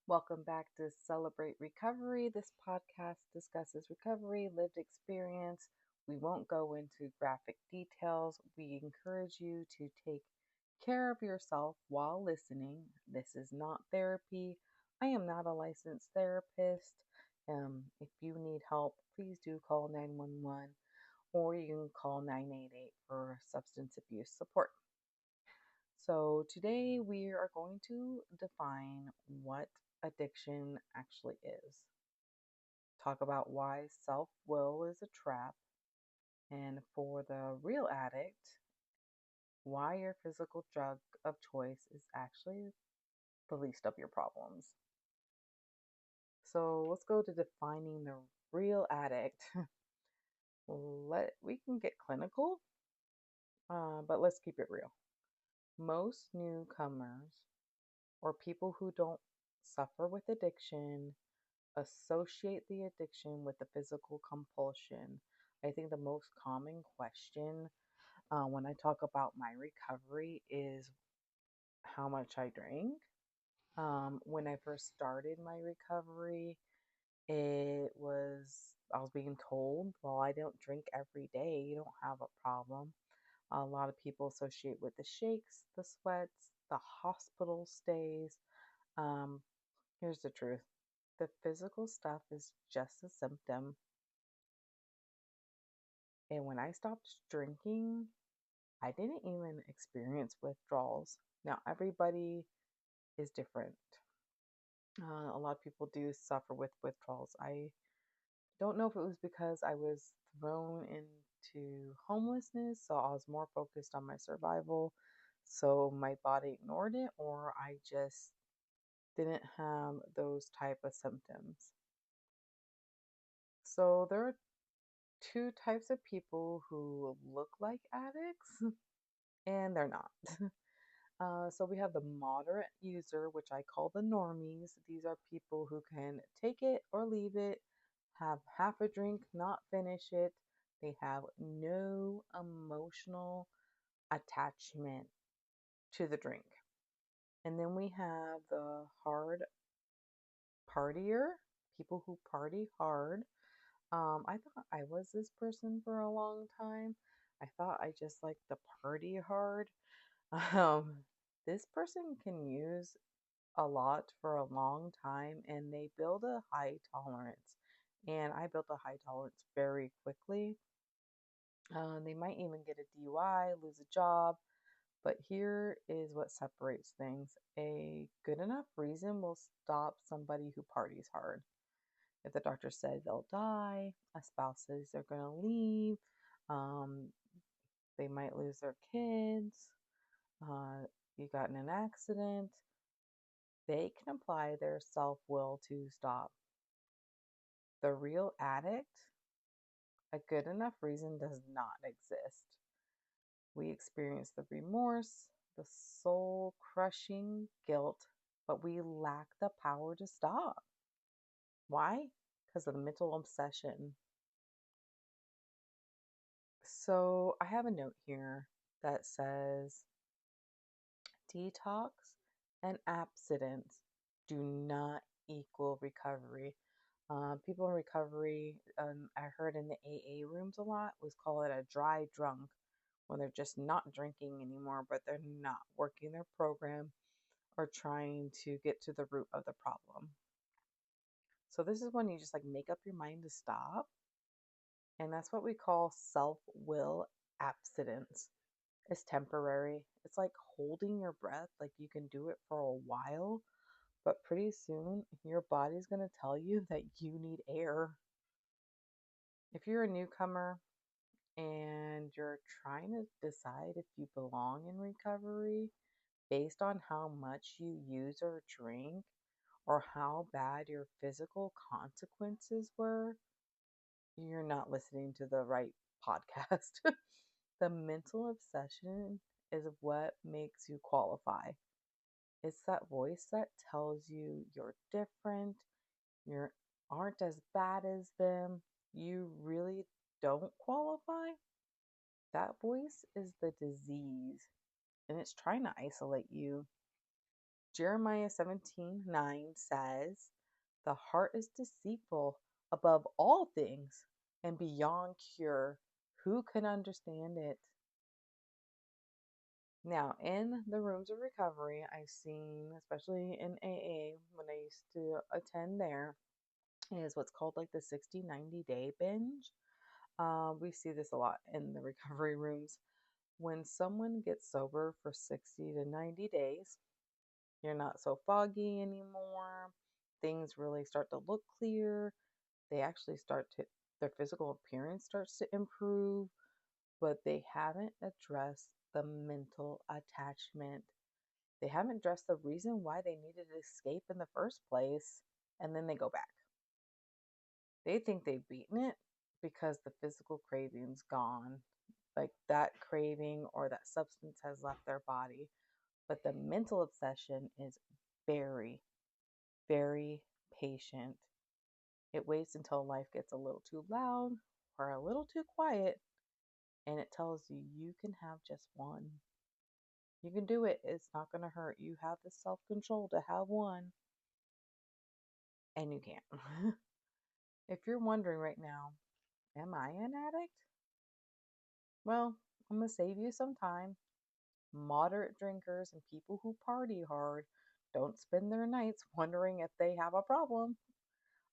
Welcome back to Celebrate Recovery. This podcast discusses recovery, lived experience. We won't go into graphic details. We encourage you to take care of yourself while listening. This is not therapy. I am not a licensed therapist. If you need help, please do call 911 or you can call 988 for substance abuse support. So, today we are going to define what addiction actually is, talk about why self will is a trap, and for the real addict, why your physical drug of choice is actually the least of your problems. So, let's go to defining the real addict. We can get clinical, but let's keep it real. Most newcomers or people who don't suffer with addiction associate the addiction with the physical compulsion. I think the most common question when I talk about my recovery is how much I drank. When I first started my recovery, I was being told, well, I don't drink every day, you don't have a problem. A lot of people associate with the shakes, the sweats, the hospital stays. Um, Here's the truth, the physical stuff is just a symptom. And when I stopped drinking, I didn't even experience withdrawals. Now, everybody is different. A lot of people do suffer with withdrawals. I don't know if it was because I was thrown into homelessness, so I was more focused on my survival, so my body ignored it, or I just didn't have those type of symptoms. So there are two types of people who look like addicts and they're not. So we have the moderate user, which I call the normies. These are people who can take it or leave it, have half a drink, not finish it. They have no emotional attachment to the drink. And then we have the hard partier, people who party hard. I thought I was this person for a long time. I thought I just liked to party hard. Um, this person can use a lot for a long time and they build a high tolerance. And I built a high tolerance very quickly. They might even get a DUI, lose a job, but here is what separates things. A good enough reason will stop somebody who parties hard. If the doctor said they'll die, a spouse says they're going to leave, um, they might lose their kids, you got in an accident, they can apply their self will to stop. The real addict, a good enough reason does not exist. We experience the remorse, the soul crushing guilt, but we lack the power to stop. Why? Because of the mental obsession. So I have a note here that says detox and abstinence do not equal recovery. People in recovery, I heard in the AA rooms a lot, was call it a dry drunk when they're just not drinking anymore, but they're not working their program or trying to get to the root of the problem. So this is when you just like make up your mind to stop. And that's what we call self-will abstinence. It's temporary. It's like holding your breath, like you can do it for a while, but pretty soon your body's going to tell you that you need air. If you're a newcomer and you're trying to decide if you belong in recovery based on how much you use or drink or how bad your physical consequences were, you're not listening to the right podcast. The mental obsession is what makes you qualify. It's that voice that tells you you're different, you aren't as bad as them, you really don't qualify. That voice is the disease and it's trying to isolate you. Jeremiah 17:9 says, "The heart is deceitful above all things and beyond cure. Who can understand it?" Now, in the rooms of recovery, I've seen, especially in AA, when I used to attend there, is what's called like the 60-90 day binge. We see this a lot in the recovery rooms. When someone gets sober for 60 to 90 days, you're not so foggy anymore. Things really start to look clear. They actually their physical appearance starts to improve, but they haven't addressed the mental attachment. They haven't addressed the reason why they needed to escape in the first place, and then they go back. They think they've beaten it because the physical craving's gone. Like that craving or that substance has left their body. But the mental obsession is very, very patient. It waits until life gets a little too loud or a little too quiet, and it tells you you can have just one. You can do it. It's not going to hurt. You have the self control to have one, and you can't. If you're wondering right now, am I an addict? Well, I'm going to save you some time. Moderate drinkers and people who party hard don't spend their nights wondering if they have a problem.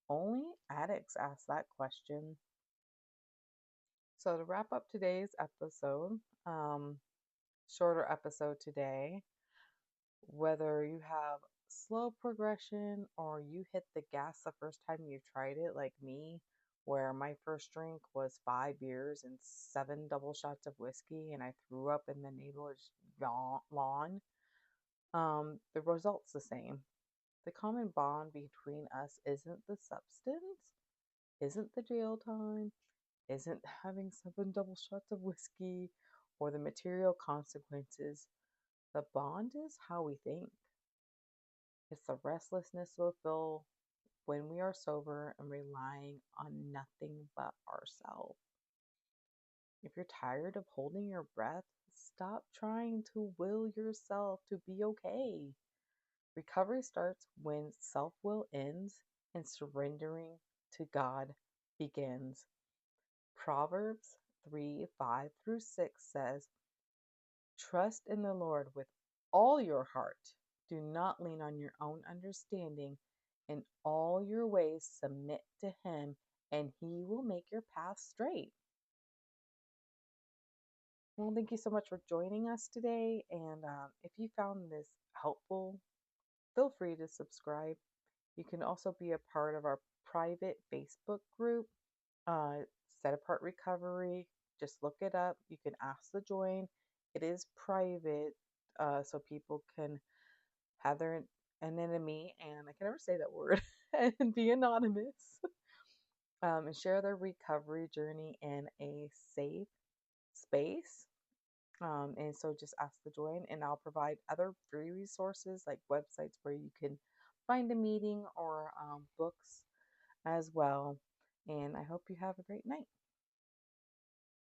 Only addicts ask that question. So, to wrap up today's episode, shorter episode today, whether you have slow progression or you hit the gas the first time you tried it, like me, where my first drink was 5 beers and 7 double shots of whiskey, and I threw up in the neighbor's lawn, the result's the same. The common bond between us isn't the substance, isn't the jail time, isn't having 7 double shots of whiskey, or the material consequences. The bond is how we think. It's the restlessness we'll feel when we are sober and relying on nothing but ourselves. If you're tired of holding your breath, stop trying to will yourself to be okay. Recovery starts when self will ends and surrendering to God begins. Proverbs 3:5-6 says, "Trust in the Lord with all your heart. Do not lean on your own understanding. In all your ways, submit to Him, and He will make your path straight." Well, thank you so much for joining us today. And if you found this helpful, feel free to subscribe. You can also be a part of our private Facebook group, uh, Set Apart Recovery. Just look it up. You can ask to join. It is private, so people can have their anonymity, and I can never say that word, and be anonymous, and share their recovery journey in a safe space. And so just ask to join, and I'll provide other free resources like websites where you can find a meeting or books as well. And I hope you have a great night.